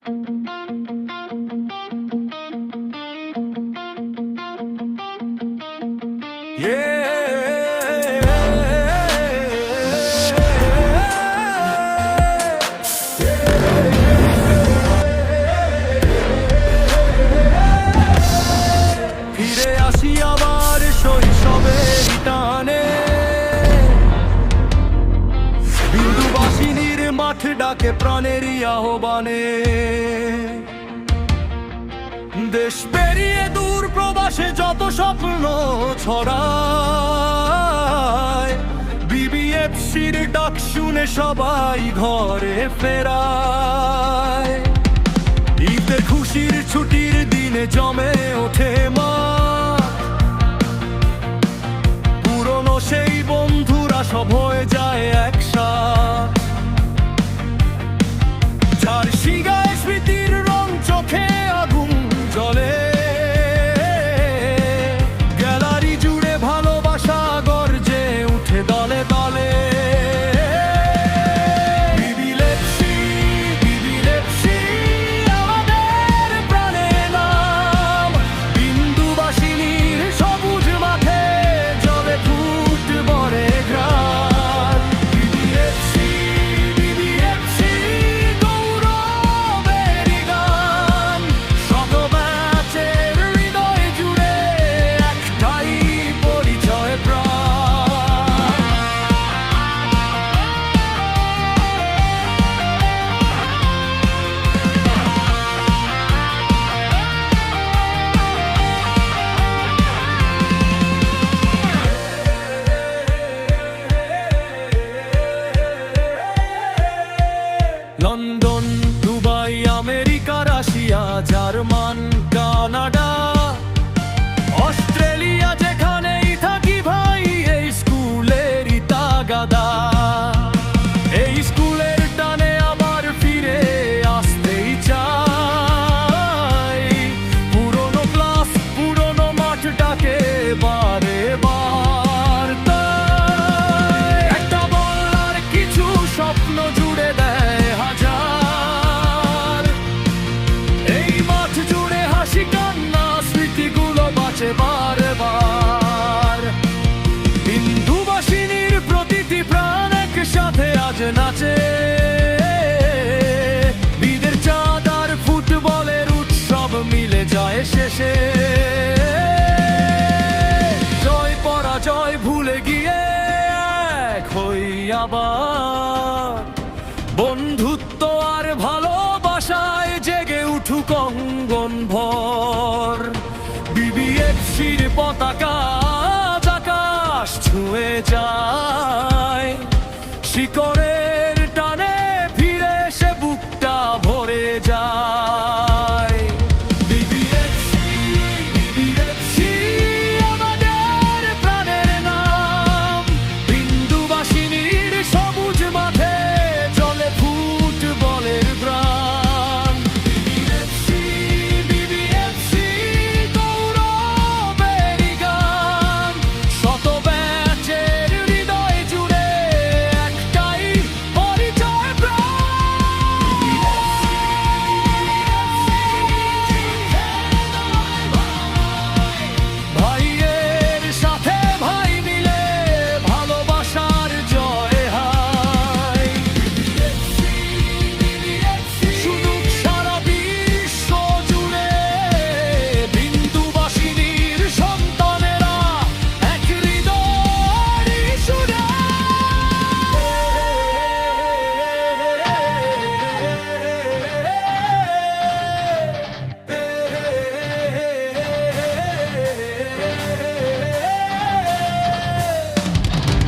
ফিরে আসি আবার শৈশবের টানে, বিন্দুবাসিনীর মাঠ ডাকে প্রাণেরই আহ্বানে। দেশ পেরিয়ে দূর প্রবাসে যত স্বপ্ন ছড়ায়, বিবিএফসির ডাক শুনে সবাই ঘরে ফেরায়। ঈদের খুশির ছুটির দিনে জমে ওঠে মাঠ, পুরনো সেই বন্ধুরা সব হয়ে যায় একসাথ। যার শিগায় স্মৃতির রং, চোখে আগুন জ্বলে, গ্যালারি জুড়ে ভালোবাসা গর্জে উঠে দলে দলে। London, Dubai, America, Russia, German, Canada, Australia, যেখানেই থাকি ভাই এই স্কুলেরই তাগাদা। এই স্কুলের টানে আবার ফিরে আসতেই চাই, পুরনো ক্লাস, পুরনো মাঠ ডাকে বারে বার। তাই একটা বল আর কিছু স্বপ্ন জুড়ে দেয় হাজার। এই মাঠ জুড়ে হাসি কান্না, স্মৃতিগুলো বাঁচে বারবার। বিন্দুবাসিনীর প্রতিটি প্রাণ একসাথে আজ নাচে, ঈদের চাঁদ আর ফুটবলের উৎসব মিলে যায় শেষে। জয় পরাজয় ভুলে গিয়ে এক হই আবার, বন্ধুত্ব আর ভালোবাসায় জেগে উঠুক অঙ্গন ভর। বিবিএফসির পতাকা আকাশ ছুঁয়ে যায়, শিকড়ের টানে ফিরে সে বুকটা ভরে যায়।